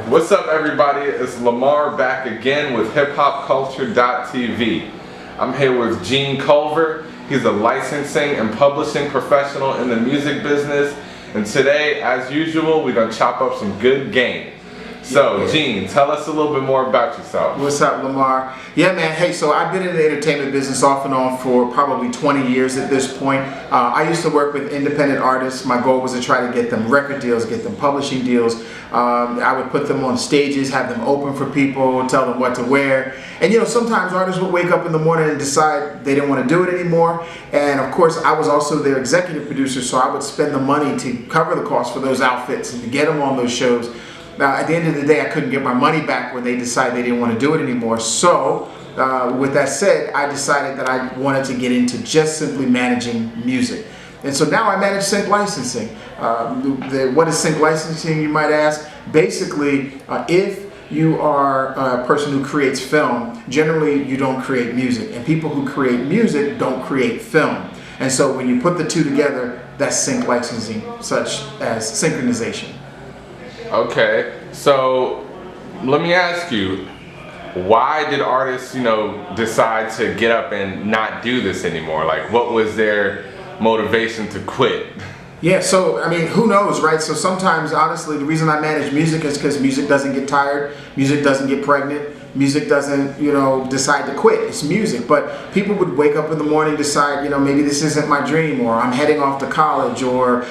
What's up, everybody? It's Lamar back again with HipHopCulture.tv. I'm here with Gene Culver. He's a licensing and publishing professional in the music business. And today, as usual, we're going to chop up some good game. So, Gene, tell us a little bit more about yourself. What's up, Lamar? Yeah, man. Hey, so I've been in the entertainment business off and on for probably 20 years at this point. I used to work with independent artists. My goal was to try to get them record deals, get them publishing deals. I would put them on stages, have them open for people, tell them what to wear. And you know, sometimes artists would wake up in the morning and decide they didn't want to do it anymore. And of course, I was also their executive producer, so I would spend the money to cover the cost for those outfits and to get them on those shows. Now, at the end of the day, I couldn't get my money back when they decided they didn't want to do it anymore. So, with that said, I decided that I wanted to get into just simply managing music. And so now I manage sync licensing. What is sync licensing, you might ask? Basically, if you are a person who creates film, generally you don't create music. And people who create music don't create film. And so when you put the two together, that's sync licensing, such as synchronization. Okay, so let me ask you, why did artists, decide to get up and not do this anymore? Like, what was their motivation to quit? Yeah, so, I mean, who knows, right? So sometimes, honestly, the reason I manage music is because music doesn't get tired, music doesn't get pregnant, music doesn't, decide to quit. It's music. But people would wake up in the morning, decide, maybe this isn't my dream, or I'm heading off to college, or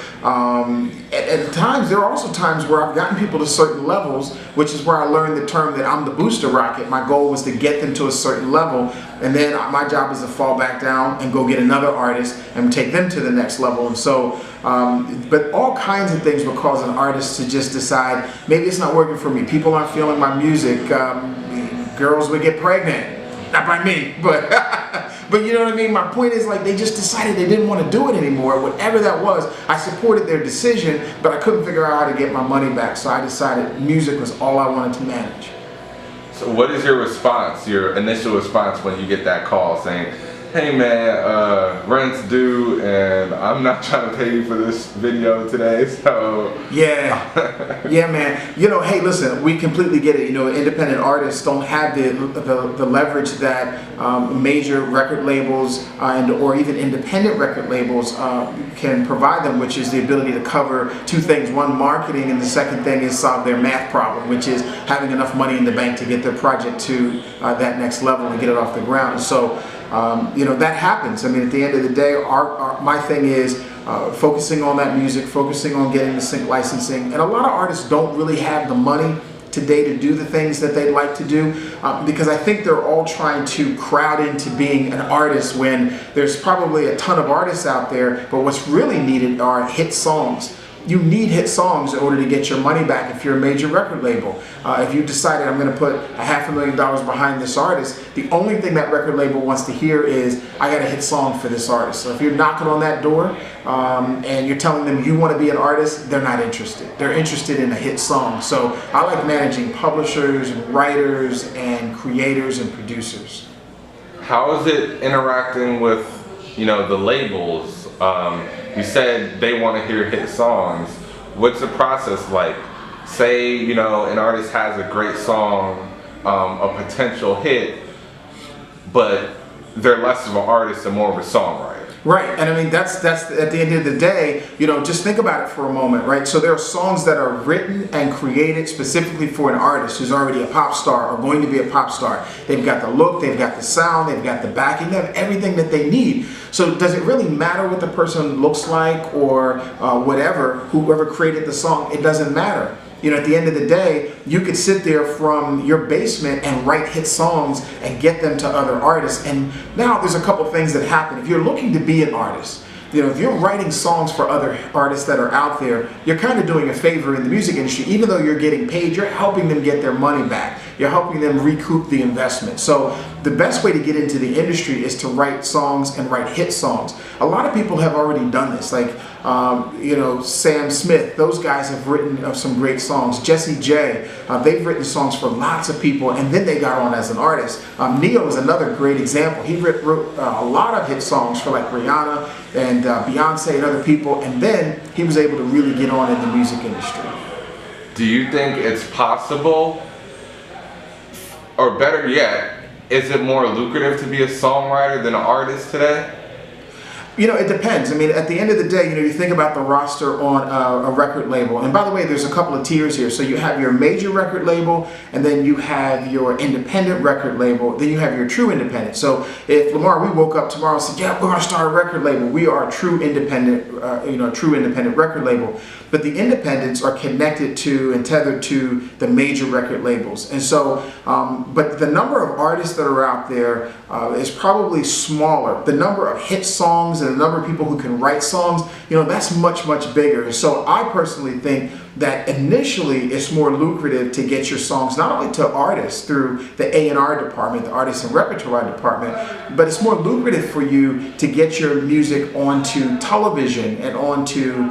at times, there are also times where I've gotten people to certain levels, which is where I learned the term that I'm the booster rocket. My goal was to get them to a certain level, and then my job is to fall back down and go get another artist and take them to the next level. And so, but all kinds of things would cause an artist to just decide, maybe it's not working for me. People aren't feeling my music. Girls would get pregnant. Not by me, but but you know what I mean? My point is, like, they just decided they didn't want to do it anymore. Whatever that was, I supported their decision, but I couldn't figure out how to get my money back. So I decided music was all I wanted to manage. So what is your response, your initial response when you get that call saying, hey man, rent's due and I'm not trying to pay you for this video today, so... Yeah, yeah, man. Hey, listen, we completely get it. Independent artists don't have the leverage that major record labels or even independent record labels can provide them, which is the ability to cover two things. One, marketing, and the second thing is solve their math problem, which is having enough money in the bank to get their project to that next level and get it off the ground. So, that happens. I mean, at the end of the day, my thing is focusing on that music, focusing on getting the sync licensing. And a lot of artists don't really have the money today to do the things that they'd like to do because I think they're all trying to crowd into being an artist when there's probably a ton of artists out there, but what's really needed are hit songs. You need hit songs in order to get your money back if you're a major record label. If you decided I'm going to put $500,000 behind this artist, the only thing that record label wants to hear is, I got a hit song for this artist. So if you're knocking on that door and you're telling them you want to be an artist, they're not interested. They're interested in a hit song. So I like managing publishers and writers and creators and producers. How is it interacting with, the labels? You said they want to hear hit songs. What's the process like? Say, an artist has a great song, a potential hit, but they're less of an artist and more of a songwriter. Right, and I mean, that's at the end of the day, just think about it for a moment, right? So there are songs that are written and created specifically for an artist who's already a pop star or going to be a pop star. They've got the look, they've got the sound, they've got the backing, they have everything that they need. So does it really matter what the person looks like or whoever created the song? It doesn't matter. At the end of the day, you could sit there from your basement and write hit songs and get them to other artists. And now there's a couple things that happen. If you're looking to be an artist, if you're writing songs for other artists that are out there, you're kind of doing a favor in the music industry. Even though you're getting paid, you're helping them get their money back. You're helping them recoup the investment. So the best way to get into the industry is to write songs and write hit songs. A lot of people have already done this, like Sam Smith. Those guys have written some great songs. Jesse J, they've written songs for lots of people, and then they got on as an artist. Neo is another great example. He wrote a lot of hit songs for like Rihanna and Beyonce and other people, and then he was able to really get on in the music industry. do you think it's possible, or better yet, is it more lucrative to be a songwriter than an artist today? You know, it depends. I mean, at the end of the day, you know, you think about the roster on a record label. And by the way, there's a couple of tiers here. So you have your major record label, and then you have your independent record label, then you have your true independent. So if Lamar, we woke up tomorrow and said, yeah, we're going to start a record label, we are a true independent, true independent record label. But the independents are connected to and tethered to the major record labels. And so, but the number of artists that are out there is probably smaller. The number of hit songs and the number of people who can write songs, you know, that's much, much bigger. So I personally think that initially it's more lucrative to get your songs not only to artists through the A&R department, the artist and repertoire department, but it's more lucrative for you to get your music onto television and onto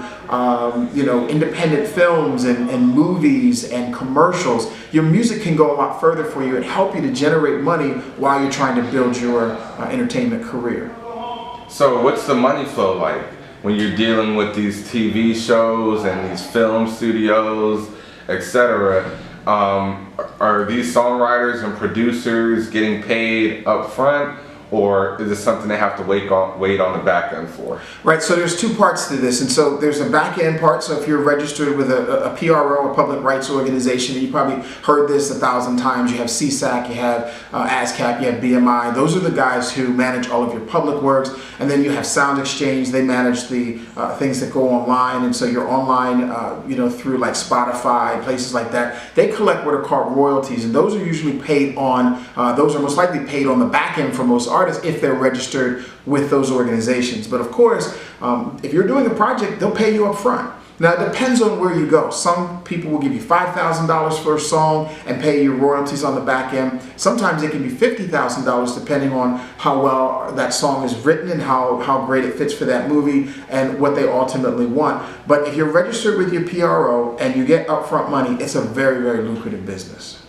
independent films and movies and commercials. Your music can go a lot further for you and help you to generate money while you're trying to build your entertainment career. So what's the money flow like when you're dealing with these TV shows and these film studios, etc.? Are these songwriters and producers getting paid up front, or is it something they have to wait on the back end for? Right, so there's two parts to this. And so there's a back end part. So if you're registered with a PRO, a public rights organization, you probably heard this 1,000 times. You have CSAC, you have ASCAP, you have BMI. Those are the guys who manage all of your public works. And then you have Sound Exchange. They manage the things that go online. And so you're online, through like Spotify, places like that. They collect what are called royalties. And those are usually paid on, those are most likely paid on the back end for most artists if they're registered with those organizations. But of course, if you're doing a project, they'll pay you up front. Now, it depends on where you go. Some people will give you $5,000 for a song and pay you royalties on the back end. Sometimes it can be $50,000 depending on how well that song is written and how great it fits for that movie and what they ultimately want. But if you're registered with your PRO and you get upfront money, it's a very, very lucrative business.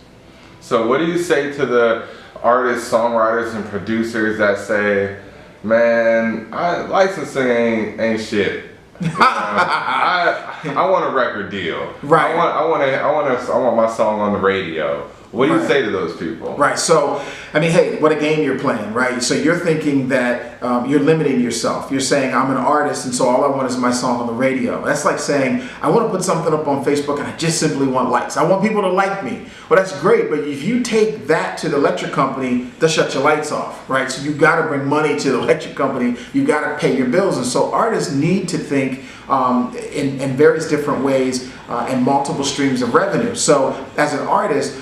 So what do you say to the artists, songwriters, and producers that say, man, licensing ain't shit. I want a record deal. Right. I want my song on the radio. What do you say to those people? Right. So, I mean, hey, what a game you're playing, right? So you're thinking that you're limiting yourself. You're saying, I'm an artist, and so all I want is my song on the radio. That's like saying, I want to put something up on Facebook, and I just simply want likes. I want people to like me. Well, that's great, but if you take that to the electric company, they'll shut your lights off, right? So you got to bring money to the electric company. You got to pay your bills. And so artists need to think in various different ways and multiple streams of revenue. So as an artist,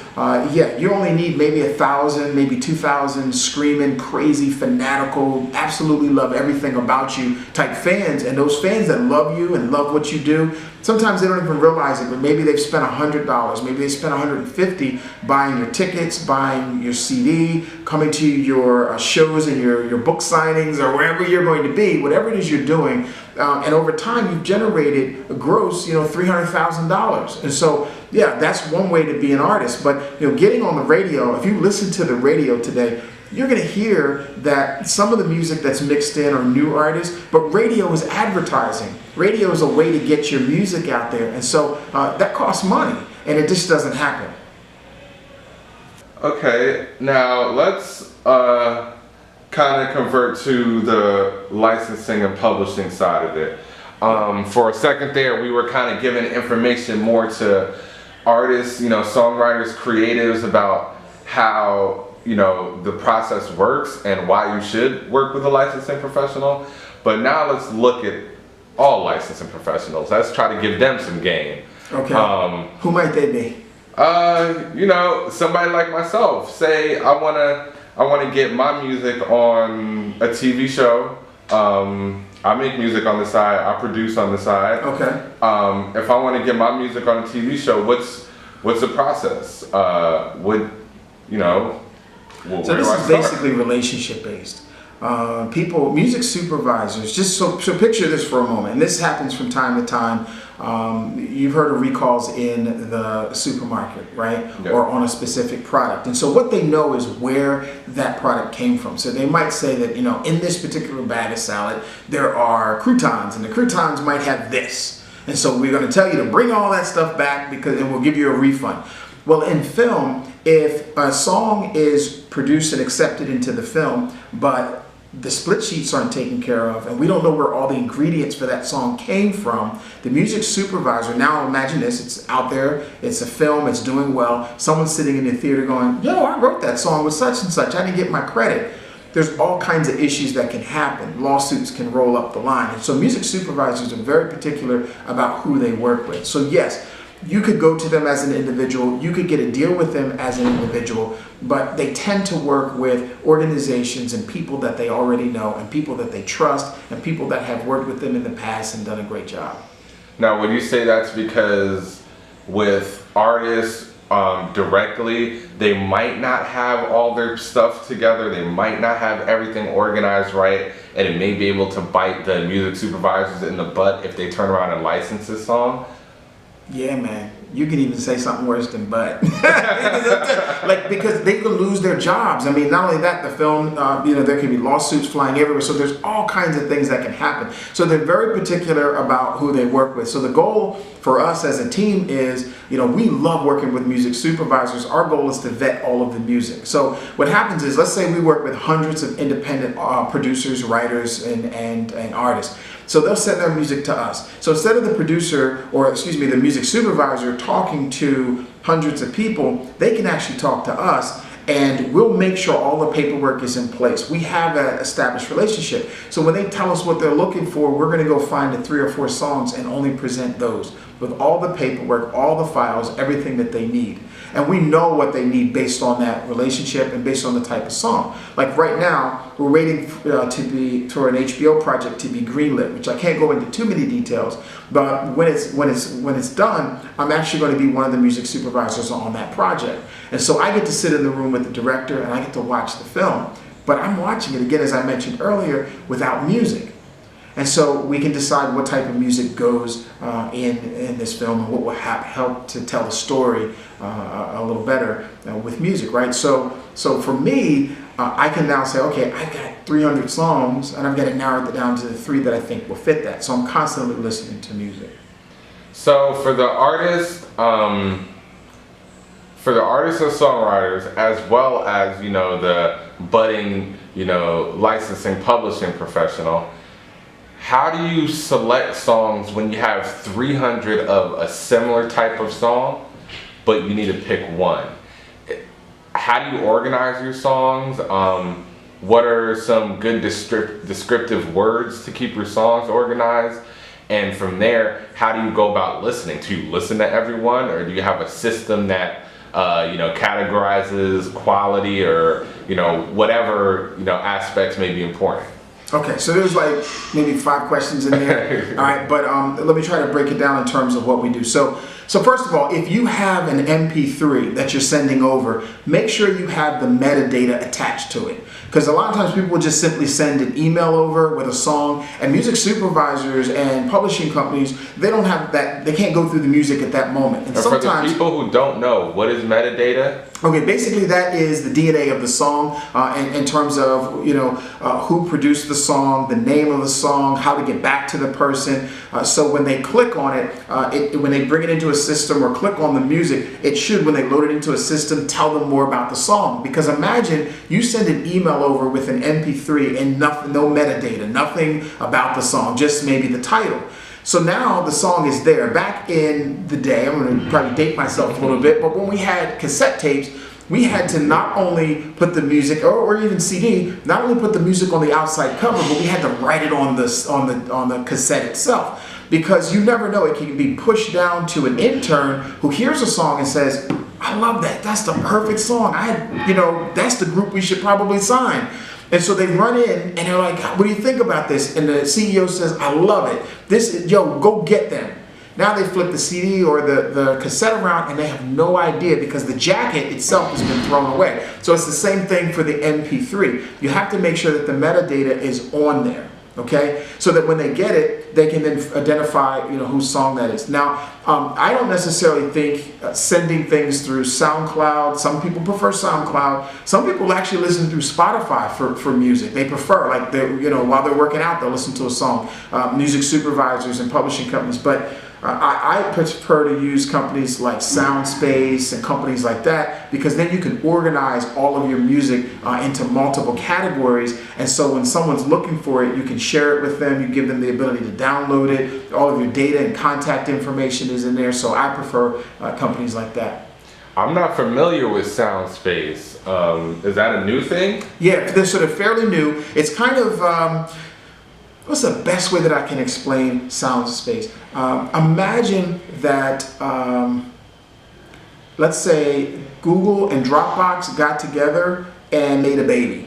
you only need maybe 1,000, maybe 2,000 screaming, crazy, fanatical, absolutely love everything about you type fans. And those fans that love you and love what you do, sometimes they don't even realize it, but maybe they've spent $100, maybe they spent $150 buying your tickets, buying your CD, coming to your shows and your book signings or wherever you're going to be, whatever it is you're doing. And over time, you've generated a gross, $300,000. And so, yeah, that's one way to be an artist. But, getting on the radio, if you listen to the radio today, you're going to hear that some of the music that's mixed in are new artists, but radio is advertising. Radio is a way to get your music out there. And so that costs money, and it just doesn't happen. Okay, now let's kind of convert to the licensing and publishing side of it. For a second there, we were kind of giving information more to artists, songwriters, creatives about how the process works and why you should work with a licensing professional. But now let's look at all licensing professionals. Let's try to give them some game. Okay. Who might they be? Somebody like myself. Say I wanna get my music on a TV show. I make music on the side. I produce on the side. Okay. If I want to get my music on a TV show, what's the process? So this is basically relationship based. Music supervisors, just so picture this for a moment, and this happens from time to time. You've heard of recalls in the supermarket, right? Yeah. Or on a specific product. And so what they know is where that product came from. So they might say that, in this particular bag of salad, there are croutons, and the croutons might have this. And so we're going to tell you to bring all that stuff back and we'll give you a refund. Well, in film, if a song is produced and accepted into the film, but the split sheets aren't taken care of, and we don't know where all the ingredients for that song came from, the music supervisor, now imagine this, it's out there, it's a film, it's doing well, someone's sitting in the theater going, yo, I wrote that song with such and such, I didn't get my credit. There's all kinds of issues that can happen. Lawsuits can roll up the line. And so music supervisors are very particular about who they work with. So yes, you could go to them as an individual, you could get a deal with them as an individual, but they tend to work with organizations and people that they already know and people that they trust and people that have worked with them in the past and done a great job. Now, would you say that's because with artists directly, they might not have all their stuff together, they might not have everything organized right, and it may be able to bite the music supervisors in the butt if they turn around and license this song? Yeah, man. You can even say something worse than but. Like, because they could lose their jobs. I mean, not only that, the film, there can be lawsuits flying everywhere. So there's all kinds of things that can happen. So they're very particular about who they work with. So the goal for us as a team is, we love working with music supervisors. Our goal is to vet all of the music. So what happens is, let's say we work with hundreds of independent producers, writers, and artists. So they'll send their music to us. So instead of the the music supervisor talking to hundreds of people, they can actually talk to us, and we'll make sure all the paperwork is in place. We have an established relationship. So when they tell us what they're looking for, we're going to go find the 3 or 4 songs and only present those with all the paperwork, all the files, everything that they need. And we know what they need based on that relationship and based on the type of song. Like right now, we're waiting for an HBO project to be greenlit, which I can't go into too many details. But when it's done, I'm actually going to be one of the music supervisors on that project. And so I get to sit in the room with the director and I get to watch the film. But I'm watching it, again, as I mentioned earlier, without music. And so we can decide what type of music goes in this film and what will help to tell the story a little better with music, right? So for me, I can now say, okay, I've got 300 songs and I've got to narrow it down to the 3 that I think will fit that. So I'm constantly listening to music. So for the artists and songwriters, as well as, the budding, licensing publishing professional, how do you select songs when you have 300 of a similar type of song, but you need to pick one? How do you organize your songs? What are some good descriptive words to keep your songs organized? And from there, how do you go about listening? Do you listen to everyone, or do you have a system that categorizes quality or whatever aspects may be important? Okay, so there's like maybe 5 questions in there. All right, but let me try to break it down in terms of what we do. So first of all, if you have an MP3 that you're sending over, make sure you have the metadata attached to it. Because a lot of times people will just simply send an email over with a song, and music supervisors and publishing companies, they don't have that, they can't go through the music at that moment. And sometimes, for the people who don't know, what is metadata? Okay, basically that is the DNA of the song in terms of, who produced the song, the name of the song, how to get back to the person. So when they click on it, when they bring it into a system or click on the music, it should, when they load it into a system, tell them more about the song. Because imagine you send an email over with an MP3 and no metadata, nothing about the song, just maybe the title. So now the song is there. Back in the day, I'm going to probably date myself a little bit, but when we had cassette tapes, we had to not only put the music, or even CD, not only put the music on the outside cover, but we had to write it on the cassette itself. Because you never know, it can be pushed down to an intern who hears a song and says, I love that, that's the perfect song. That's the group we should probably sign. And so they run in and they're like, what do you think about this? And the CEO says, I love it. Go get them. Now they flip the CD or the cassette around and they have no idea because the jacket itself has been thrown away. So it's the same thing for the MP3. You have to make sure that the metadata is on there. Okay, so that when they get it, they can then identify, whose song that is. Now, I don't necessarily think sending things through SoundCloud. Some people prefer SoundCloud. Some people actually listen through Spotify for music. They prefer, like, while they're working out, they'll listen to a song. Music supervisors and publishing companies. But I prefer to use companies like SoundSpace and companies like that, because then you can organize all of your music into multiple categories. And so when someone's looking for it, you can share it with them. You give them the ability to download it. All of your data and contact information is in there. So I prefer companies like that. I'm not familiar with SoundSpace. Is that a new thing? Yeah, they're sort of fairly new. It's kind of, what's the best way that I can explain SoundSpace? Imagine that, let's say Google and Dropbox got together and made a baby.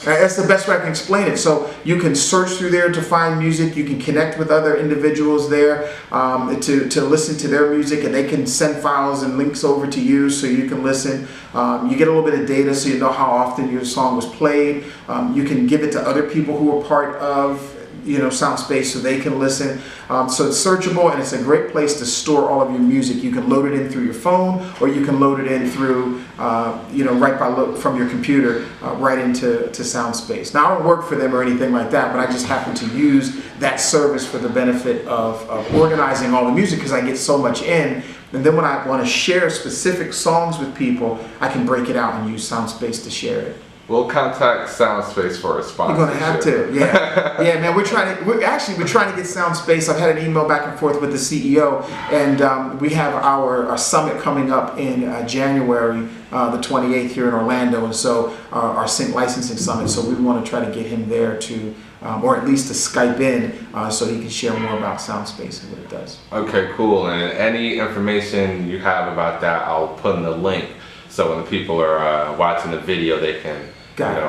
That's the best way I can explain it. So you can search through there to find music. You can connect with other individuals there to listen to their music, and they can send files and links over to you so you can listen. You get a little bit of data so you know how often your song was played. You can give it to other people who are part of SoundSpace so they can listen. So it's searchable, and it's a great place to store all of your music. You can load it in through your phone, or you can load it in through, from your computer right into SoundSpace. Now, I don't work for them or anything like that, but I just happen to use that service for the benefit of organizing all the music, because I get so much in. And then when I want to share specific songs with people, I can break it out and use SoundSpace to share it. We'll contact SoundSpace for a sponsorship. You're gonna have to, yeah, yeah, man. We're trying to get SoundSpace. I've had an email back and forth with the CEO, and we have our summit coming up in January, the 28th here in Orlando, and so our sync licensing summit. So we want to try to get him there to, or at least to Skype in, so he can share more about SoundSpace and what it does. Okay, cool. And any information you have about that, I'll put in the link. So when the people are watching the video, they can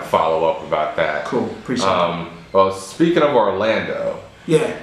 follow up about that. Cool, appreciate it. Well, speaking of Orlando, yeah,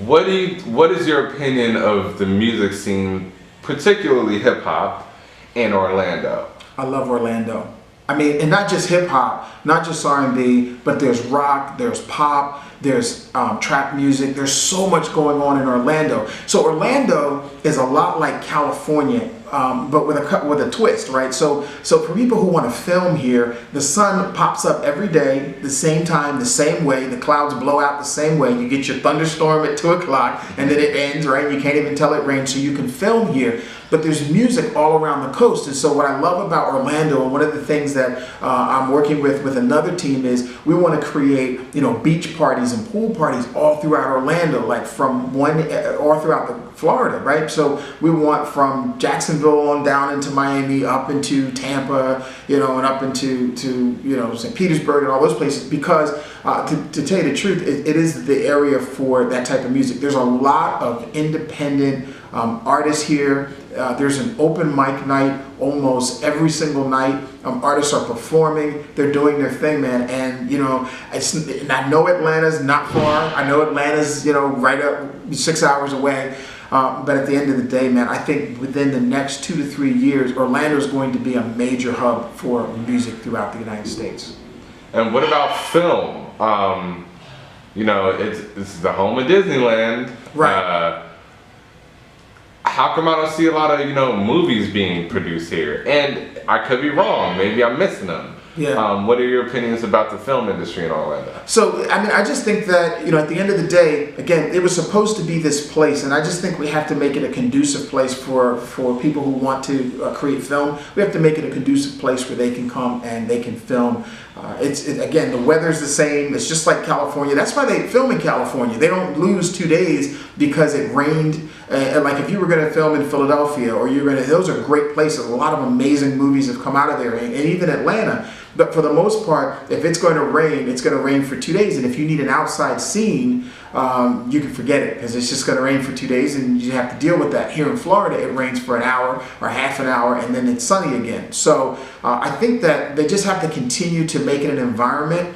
what is your opinion of the music scene, particularly hip hop, in Orlando? I love Orlando. I mean, and not just hip hop, not just R&B, but there's rock, there's pop, there's trap music. There's so much going on in Orlando. So Orlando is a lot like California, but with a twist, right? So for people who want to film here, the sun pops up every day, the same time, the same way. The clouds blow out the same way. You get your thunderstorm at 2 o'clock, and then it ends, right? You can't even tell it rained, so you can film here. But there's music all around the coast. And so what I love about Orlando, and one of the things that I'm working with another team, is we want to create, beach parties and pool parties all throughout Orlando, like all throughout Florida, right? So we want from Jacksonville on down into Miami, up into Tampa, and up into St. Petersburg and all those places, because to tell you the truth, it is the area for that type of music. There's a lot of independent artists here. There's an open mic night almost every single night. Artists are performing. They're doing their thing, man. And and I know Atlanta's not far. I know Atlanta's right up 6 hours away. But at the end of the day, man, I think within the next 2 to 3 years, Orlando is going to be a major hub for music throughout the United States. And what about film? It's the home of Disneyland. Right. How come I don't see a lot of movies being produced here? And I could be wrong. Maybe I'm missing them. Yeah. What are your opinions about the film industry in Orlando? So, I mean, I just think that, at the end of the day, again, it was supposed to be this place, and I just think we have to make it a conducive place for people who want to create film. We have to make it a conducive place where they can come and they can film. Again, the weather's the same. It's just like California. That's why they film in California. They don't lose 2 days because it rained. Like if you were going to film in Philadelphia, or those are great places. A lot of amazing movies have come out of there, and even Atlanta. But for the most part, if it's going to rain, it's going to rain for 2 days. And if you need an outside scene, you can forget it, because it's just going to rain for 2 days, and you have to deal with that. Here in Florida, it rains for an hour or half an hour, and then it's sunny again. So I think that they just have to continue to make it an environment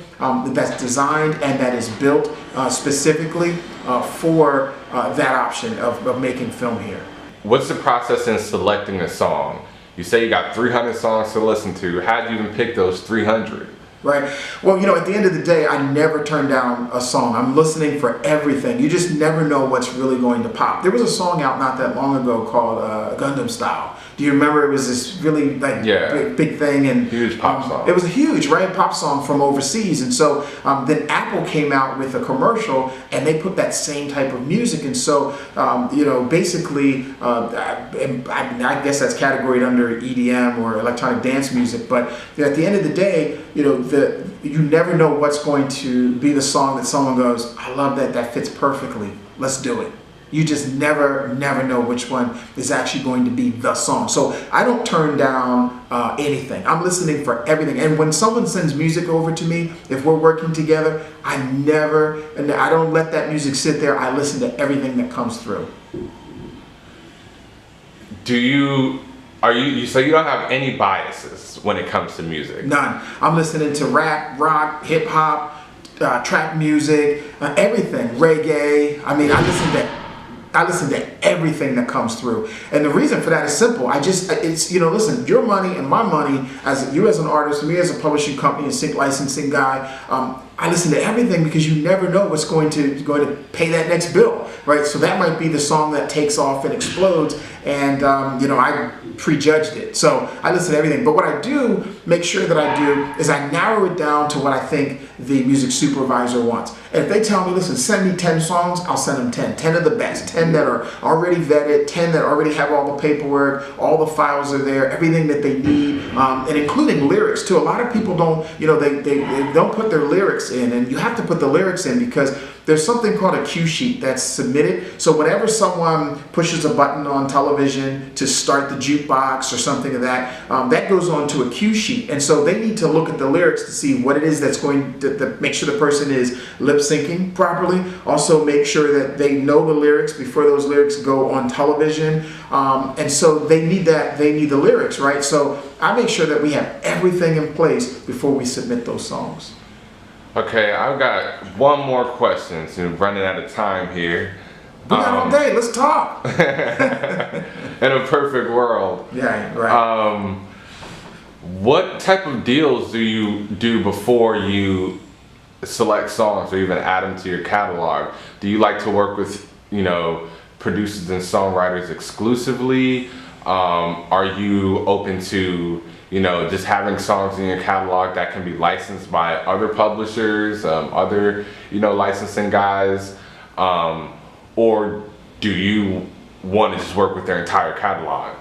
that's designed and that is built specifically for that option of making film here. What's the process in selecting a song? You say you got 300 songs to listen to. How do you even pick those 300? Right. Well, at the end of the day, I never turn down a song. I'm listening for everything. You just never know what's really going to pop. There was a song out not that long ago called Gundam Style. Do you remember it was this really like big thing and huge pop song? It was a huge pop song from overseas, and so then Apple came out with a commercial and they put that same type of music, and so basically I guess that's categorized under EDM or electronic dance music. But at the end of the day, you never know what's going to be the song that someone goes, I love that, that fits perfectly, let's do it. You just never know which one is actually going to be the song. So I don't turn down anything. I'm listening for everything. And when someone sends music over to me, if we're working together, I don't let that music sit there. I listen to everything that comes through. So you don't have any biases when it comes to music? None. I'm listening to rap, rock, hip hop, trap music, everything, reggae. I mean, I listen to everything that comes through, and the reason for that is simple. Listen, your money and my money, as you as an artist, me as a publishing company and sync licensing guy, I listen to everything because you never know what's going to pay that next bill, right? So that might be the song that takes off and explodes, and I prejudged it. So I listen to everything. But what I do make sure that I do is I narrow it down to what I think the music supervisor wants. And if they tell me, listen, send me 10 songs, I'll send them 10. 10 of the best, 10 that are already vetted, 10 that already have all the paperwork, all the files are there, everything that they need, and including lyrics too. A lot of people don't, they don't put their lyrics in, and you have to put the lyrics in because there's something called a cue sheet that's submitted. So whenever someone pushes a button on television to start the jukebox or something of that, that goes on to a cue sheet. And so they need to look at the lyrics to see what it is that's going to make sure the person is lip syncing properly. Also make sure that they know the lyrics before those lyrics go on television. And so they need the lyrics, right? So I make sure that we have everything in place before we submit those songs. Okay, I've got one more question, so we're running out of time here. We got all day, let's talk. In a perfect world. Yeah, right. What type of deals do you do before you select songs or even add them to your catalog? Do you like to work with, producers and songwriters exclusively? Are you open to just having songs in your catalog that can be licensed by other publishers, other, licensing guys? Or do you want to just work with their entire catalog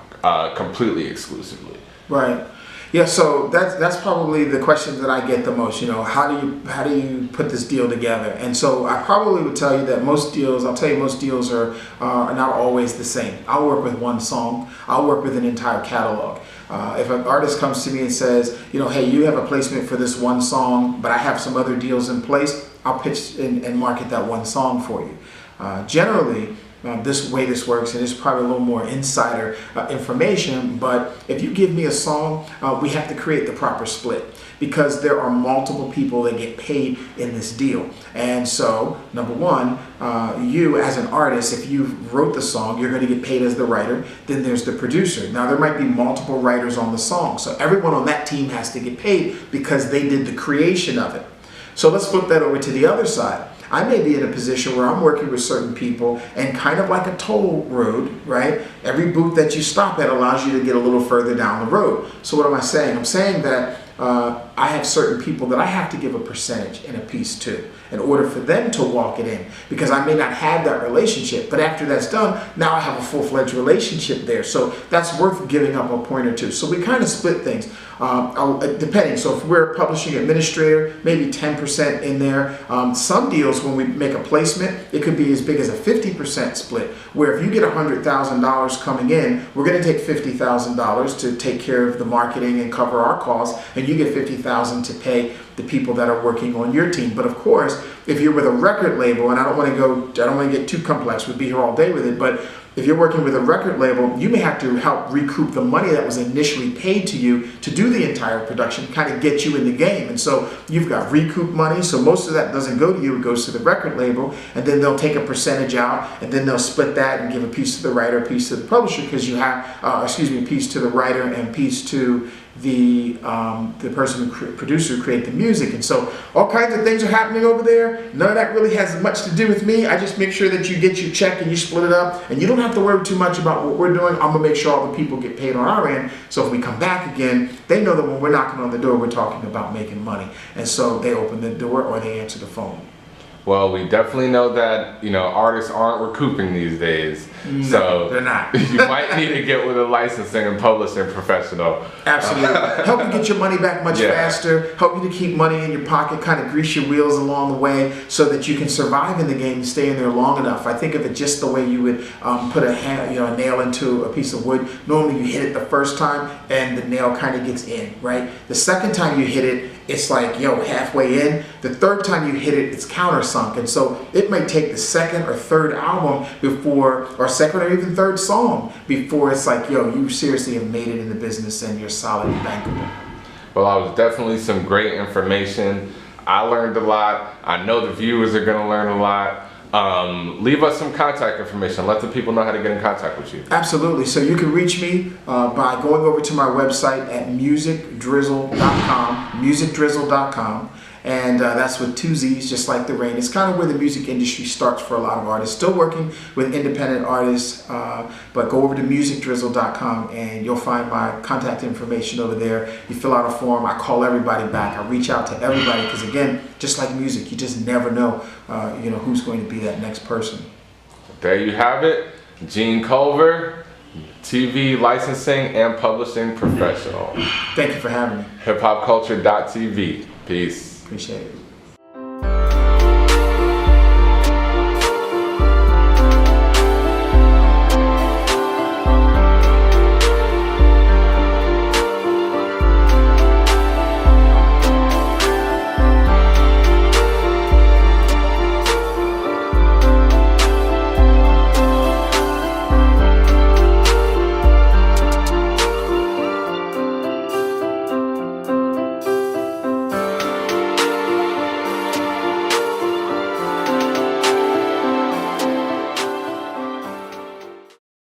completely exclusively? Right. Yeah, so that's probably the question that I get the most. How do you put this deal together? And so I probably would tell you that most deals are not always the same. I'll work with one song. I'll work with an entire catalog. If an artist comes to me and says, hey, you have a placement for this one song, but I have some other deals in place, I'll pitch and market that one song for you. Generally, this way this works, and it's probably a little more insider information, but if you give me a song, we have to create the proper split because there are multiple people that get paid in this deal. And so, number one, you as an artist, if you wrote the song, you're going to get paid as the writer. Then there's the producer. Now there might be multiple writers on the song, so everyone on that team has to get paid because they did the creation of it. So let's flip that over to the other side. I may be in a position where I'm working with certain people and kind of like a toll road, right? Every booth that you stop at allows you to get a little further down the road. So what am I saying? I'm saying that I have certain people that I have to give a percentage in a piece to in order for them to walk it in, because I may not have that relationship, but after that's done, now I have a full-fledged relationship there. So that's worth giving up a point or two. So we kind of split things depending. So if we're a publishing administrator, maybe 10% in there. Some deals, when we make a placement, it could be as big as a 50% split, where if you get $100,000 coming in, we're going to take $50,000 to take care of the marketing and cover our costs, and you get $50,000 to pay the people that are working on your team. But of course, if you're with a record label, and I don't want to get too complex, we'd be here all day with it, but if you're working with a record label, you may have to help recoup the money that was initially paid to you to do the entire production, kind of get you in the game. And so you've got recoup money, so most of that doesn't go to you, it goes to the record label, and then they'll take a percentage out, and then they'll split that and give a piece to the writer, a piece to the publisher, because you have, a piece to the writer and a piece to the person producer who created the music. And so all kinds of things are happening over there. None of that really has much to do with me. I just make sure that you get your check and you split it up, and you don't have to worry too much about what we're doing. I'm gonna make sure all the people get paid on our end, so if we come back again, they know that when we're knocking on the door, we're talking about making money. And so they open the door or they answer the phone. Well, we definitely know that, you know, artists aren't recouping these days. No, so they're not. You might need to get with a licensing and publishing professional. Absolutely. Help you get your money back much faster, help you to keep money in your pocket, kind of grease your wheels along the way so that you can survive in the game and stay in there long enough. I think of it just the way you would put a nail into a piece of wood. Normally you hit it the first time and the nail kind of gets in, right? The second time you hit it, it's like, halfway in. The third time you hit it, it's countersunk. And so it may take the second or third album before, or second or even third song, before it's like, you seriously have made it in the business and you're solid and bankable. Well, I was definitely some great information. I learned a lot. I know the viewers are gonna learn a lot. Leave us some contact information. Let the people know how to get in contact with you. Absolutely. So you can reach me by going over to my website at musicdrizzle.com, musicdrizzle.com. And that's with 2 Z's, just like the rain. It's kind of where the music industry starts for a lot of artists. Still working with independent artists, but go over to musicdrizzle.com and you'll find my contact information over there. You fill out a form. I call everybody back. I reach out to everybody because, again, just like music, you just never know, who's going to be that next person. There you have it. Gene Culver, TV licensing and publishing professional. Thank you for having me. HipHopCulture.tv. Peace. Appreciate it.